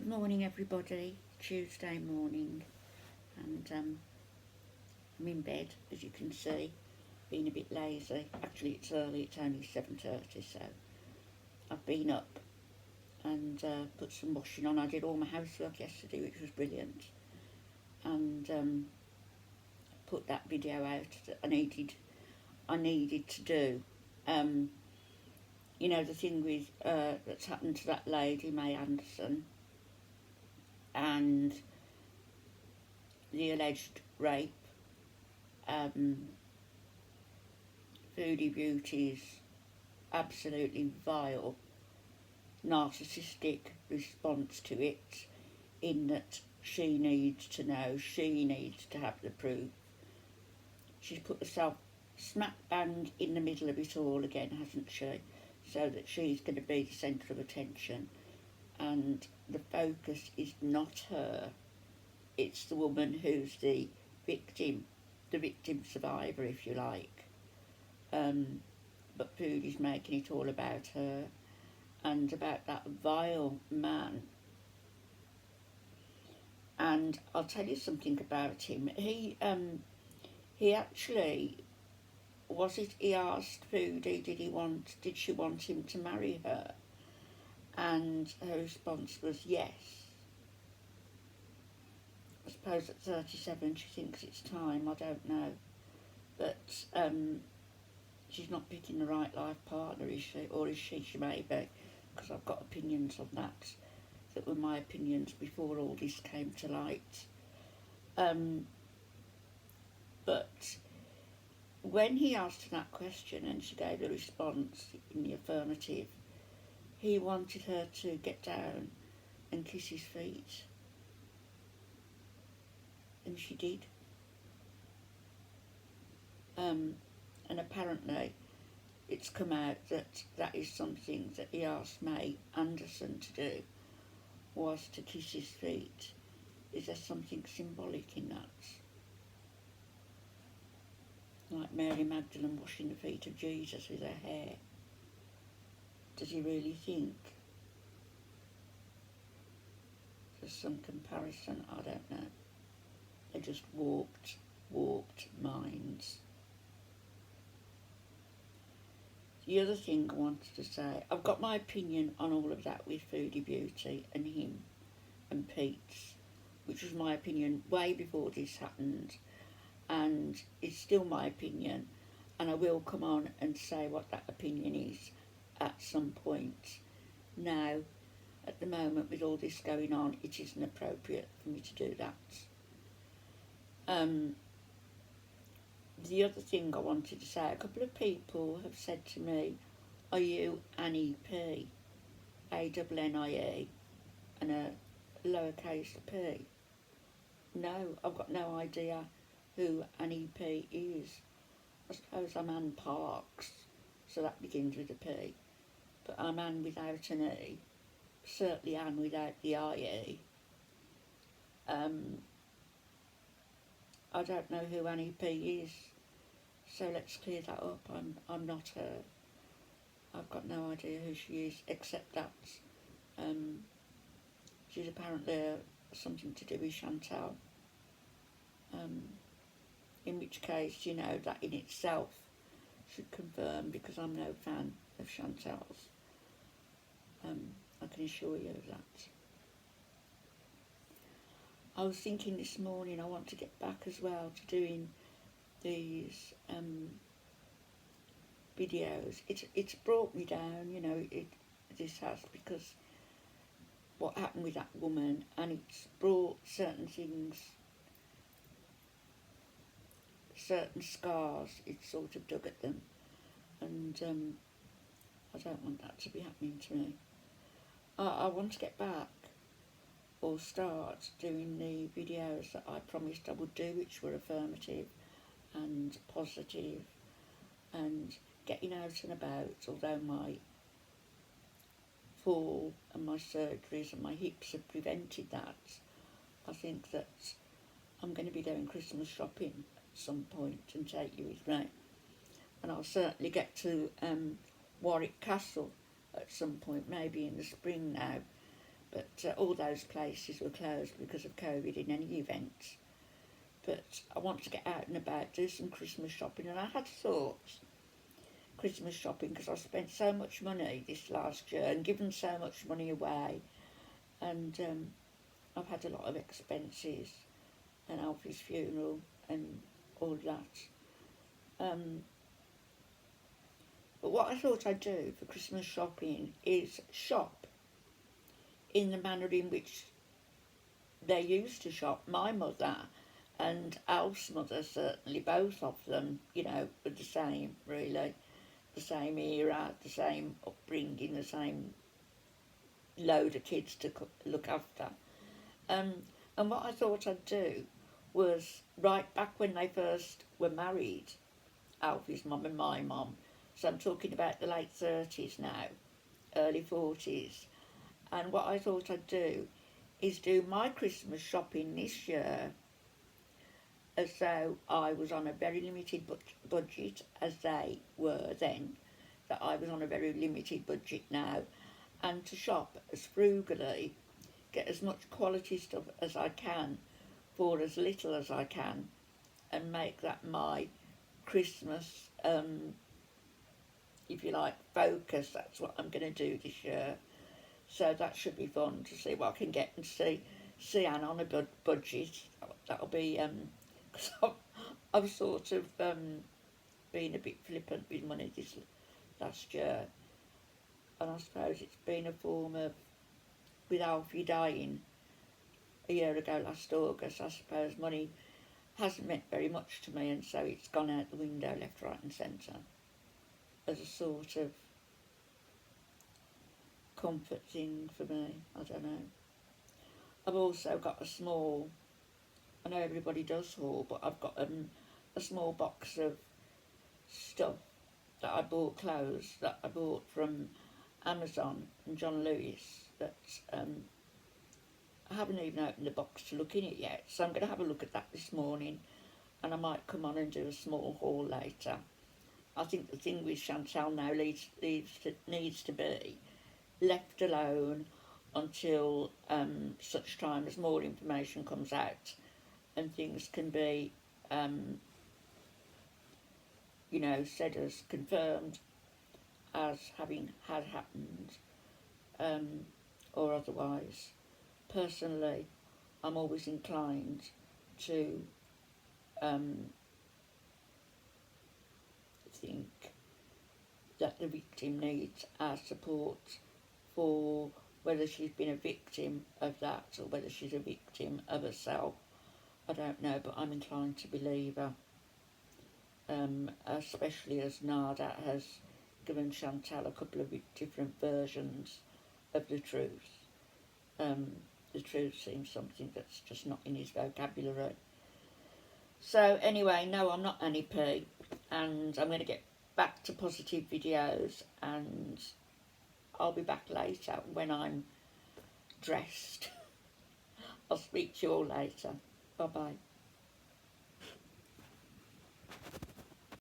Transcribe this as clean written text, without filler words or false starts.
Good morning, everybody. Tuesday morning, and I'm in bed, as you can see, being a bit lazy. Actually, it's early. It's only 7:30, so I've been up and put some washing on. I did all my housework yesterday, which was brilliant, and put that video out that I needed to do. Um, you know, the thing with that's happened to that lady, May Anderson, and the alleged rape. Foodie Beauty's absolutely vile, narcissistic response to it, in that she needs to know, she needs to have the proof. She's put herself smack bang in the middle of it all again, hasn't she? So that she's going to be the centre of attention, and the focus is not her, it's the woman who's the victim survivor, if you like. But Foodie's making it all about her and about that vile man. And I'll tell you something about him. He actually, he asked Foodie, did she want him to marry her? And her response was yes. I suppose at 37 she thinks it's time, I don't know. But she's not picking the right life partner, is she? Or is she? She may be, because I've got opinions on that were my opinions before all this came to light. But when he asked her that question and she gave a response in the affirmative, he wanted her to get down and kiss his feet. And she did. And apparently it's come out that that is something that he asked May Anderson to do, was to kiss his feet. Is there something symbolic in that? Like Mary Magdalene washing the feet of Jesus with her hair. Does he really think there's some comparison? I don't know. They just warped minds. The other thing I wanted to say, I've got my opinion on all of that with Foodie Beauty and him and Pete's, which was my opinion way before this happened, and it's still my opinion, and I will come on and say what that opinion is at some point. Now, at the moment, with all this going on, it isn't appropriate for me to do that. The other thing I wanted to say, a couple of people have said to me, are you Annie P? A-N-N-I-E and a lowercase p. No, I've got no idea who Annie P is. I suppose I'm Anne Parks, so that begins with a P. But I'm Anne without an E. Certainly Anne without the I-E. I don't know who Annie P is, so let's clear that up. I'm not her. I've got no idea who she is, except that she's apparently something to do with Chantal. In which case, you know, that in itself should confirm, because I'm no fan of Chantal's. I can assure you of that. I was thinking this morning I want to get back as well to doing these videos. It's brought me down, you know, this has, because what happened with that woman, and it's brought certain things, certain scars, it's sort of dug at them, and I don't want that to be happening to me. I want to get back, or start doing the videos that I promised I would do, which were affirmative and positive and getting out and about, although my fall and my surgeries and my hips have prevented that. I think that I'm going to be doing Christmas shopping at some point and take you with me. And I'll certainly get to Warwick Castle at some point, maybe in the spring now, but all those places were closed because of COVID in any event. But I want to get out and about, do some Christmas shopping, and I had thoughts Christmas shopping because I spent so much money this last year and given so much money away, and I've had a lot of expenses, and Alfie's funeral and all that. But what I thought I'd do for Christmas shopping is shop in the manner in which they used to shop. My mother and Alf's mother, certainly, both of them, you know, were the same, really. The same era, the same upbringing, the same load of kids to look after. And what I thought I'd do was, right back when they first were married, Alfie's mum and my mum, so I'm talking about the late 30s now, early 40s, and what I thought I'd do is do my Christmas shopping this year as though I was on a very limited budget, as they were then, that I was on a very limited budget now, and to shop as frugally, get as much quality stuff as I can for as little as I can, and make that my Christmas, if you like, focus. That's what I'm going to do this year. So that should be fun to see what I can get and see Anne on a budget. That'll be, because I've sort of been a bit flippant with money this last year, and I suppose it's been a form of, with Alfie dying a year ago last August, I suppose money hasn't meant very much to me, and so it's gone out the window left, right and centre as a sort of comfort thing for me. I don't know. I've also got a small, I know everybody does haul, but I've got a small box of stuff that I bought, clothes that I bought from Amazon and John Lewis, that I haven't even opened the box to look in it yet, so I'm going to have a look at that this morning, and I might come on and do a small haul later. I think the thing with Chantal now needs to be left alone until such time as more information comes out and things can be, you know, said as confirmed as having had happened, or otherwise. Personally, I'm always inclined to think that the victim needs our support, for whether she's been a victim of that or whether she's a victim of herself. I don't know, but I'm inclined to believe her, especially as Nada has given Chantal a couple of different versions of the truth. The truth seems something that's just not in his vocabulary. So anyway, no, I'm not Annie P, and I'm going to get back to positive videos, and I'll be back later when I'm dressed. I'll speak to you all later. Bye bye.